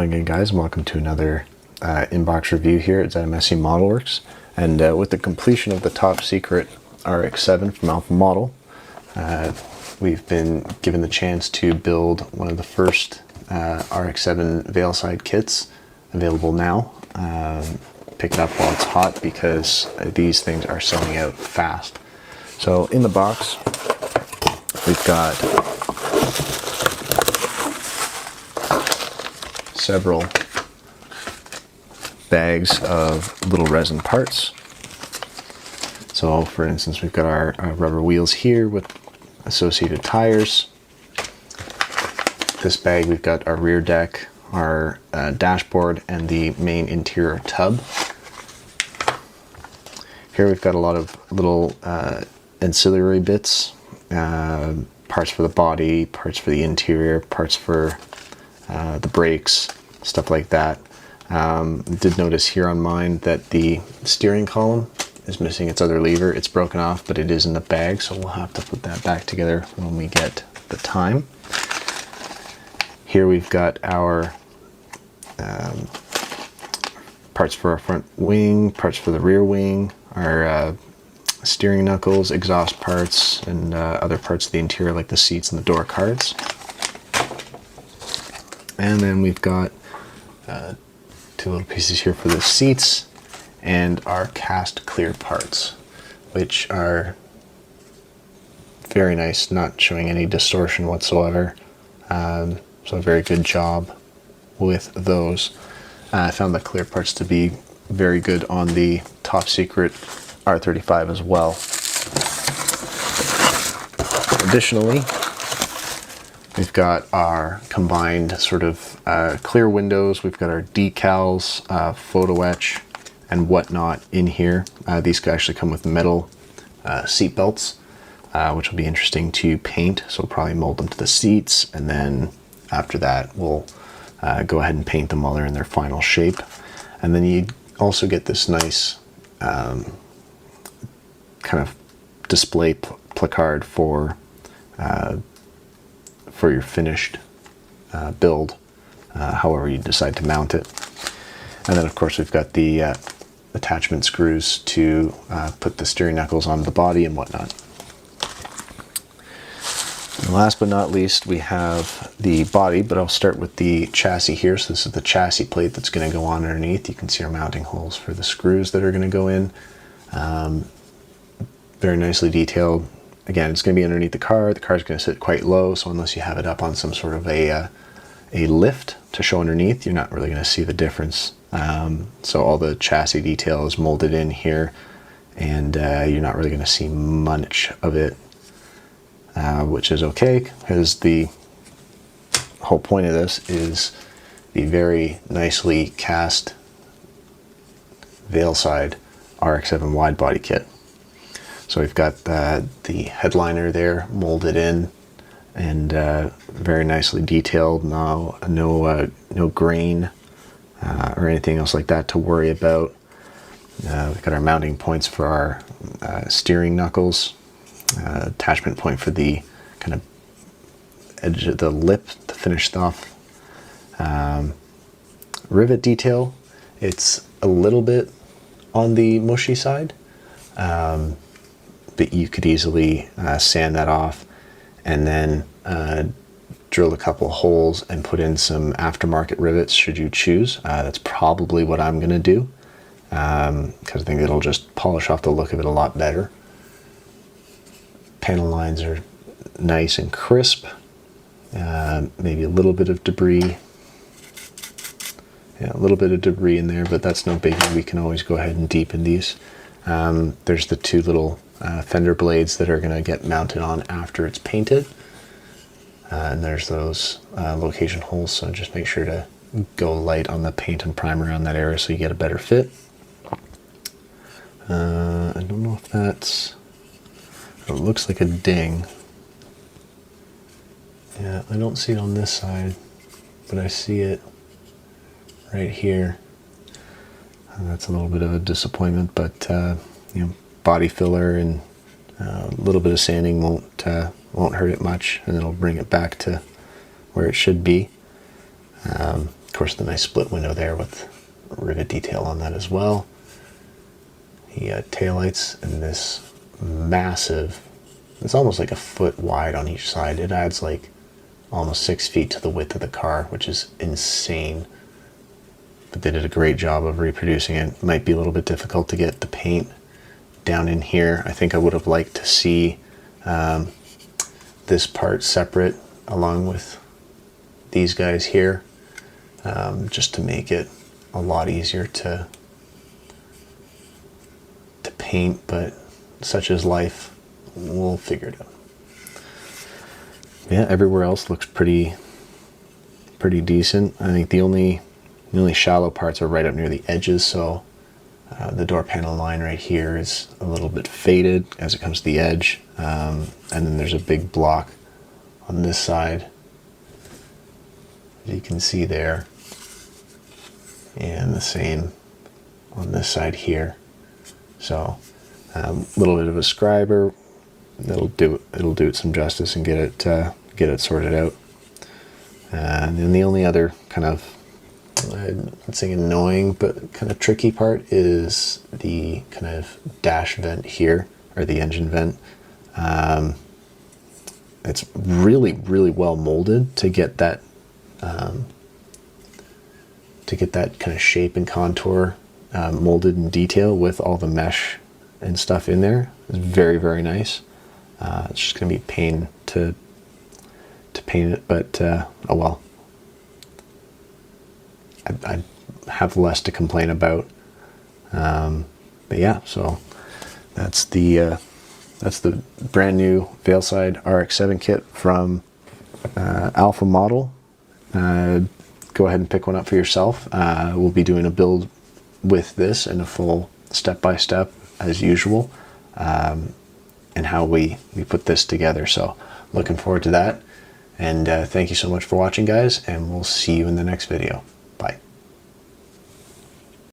going again, guys, and welcome to another inbox review here at MSC Model Works. And with the completion of the top secret RX-7 from Alpha Model, we've been given the chance to build one of the first RX-7 Veilside kits available now. Pick it up while it's hot because these things are selling out fast. So in the box, we've got several bags of little resin parts. So for instance, we've got our rubber wheels here with associated tires. This bag, we've got our rear deck, our dashboard, and the main interior tub. Here we've got a lot of little ancillary bits, parts for the body, parts for the interior, parts for the brakes, stuff like that. Did notice here on mine that the steering column is missing its other lever. It's broken off, but it is in the bag, so we'll have to put that back together when we get the time. Here we've got our parts for our front wing, parts for the rear wing, our steering knuckles, exhaust parts, and other parts of the interior like the seats and the door cards. And then we've got two little pieces here for the seats and our cast clear parts, which are very nice, not showing any distortion whatsoever. So a very good job with those. I found the clear parts to be very good on the top secret R35 as well. Additionally, we've got our combined sort of clear windows. We've got our decals, photo etch, and whatnot in here. These actually come with metal seat belts, which will be interesting to paint. So we'll probably mold them to the seats, and then after that, we'll go ahead and paint them while they're in their final shape. And then you also get this nice kind of display placard for your finished build, however you decide to mount it. And then of course we've got the attachment screws to put the steering knuckles on the body and whatnot. And last but not least, we have the body, but I'll start with the chassis here. So this is the chassis plate that's going to go on underneath. You can see our mounting holes for the screws that are going to go in. Very nicely detailed. Again, it's going to be underneath the car. The car's going to sit quite low, so unless you have it up on some sort of a lift to show underneath, you're not really going to see the difference. So all the chassis detail is molded in here, and you're not really going to see much of it, which is okay, because the whole point of this is the very nicely cast Veilside RX-7 wide body kit. So we've got the headliner there molded in and very nicely detailed. No grain or anything else like that to worry about. We've got our mounting points for our steering knuckles, attachment point for the kind of edge of the lip to finish off. Rivet detail, it's a little bit on the mushy side. But you could easily sand that off and then drill a couple holes and put in some aftermarket rivets should you choose. That's probably what I'm going to do, because I think it'll just polish off the look of it a lot better. Panel lines are nice and crisp. Maybe a little bit of debris. Yeah, a little bit of debris in there, but that's no biggie. We can always go ahead and deepen these. There's the two little fender blades that are going to get mounted on after it's painted, and there's those location holes, so just make sure to go light on the paint and primer on that area so you get a better fit. I don't know if that's, it looks like a ding. Yeah, I don't see it on this side, but I see it right here. And that's a little bit of a disappointment, but you know, body filler and a little bit of sanding won't hurt it much, and it'll bring it back to where it should be. Of course, the nice split window there with rivet detail on that as well. The taillights and this massive, it's almost like a foot wide on each side. It adds like almost 6 feet to the width of the car, which is insane. But they did a great job of reproducing it. It might be a little bit difficult to get the paint down in here. I think I would have liked to see this part separate along with these guys here, just to make it a lot easier to paint, but such is life. We'll figure it out. Yeah, everywhere else looks pretty decent. I think the only shallow parts are right up near the edges, so the door panel line right here is a little bit faded as it comes to the edge, and then there's a big block on this side, as you can see there, and the same on this side here. So a little bit of a scriber, it'll do it some justice and get it sorted out. And then the only other kind of, I'm not saying annoying, but kind of tricky part is the kind of dash vent here, or the engine vent. It's really well molded to get that kind of shape and contour molded in detail with all the mesh and stuff in there. It's very nice. It's just gonna be a pain to paint it, but oh well. I have less to complain about. But yeah, so that's the brand new Veilside RX-7 kit from Alpha Model. Go ahead and pick one up for yourself. We'll be doing a build with this and a full step-by-step as usual, and how we put this together. So looking forward to that. And thank you so much for watching, guys, and we'll see you in the next video.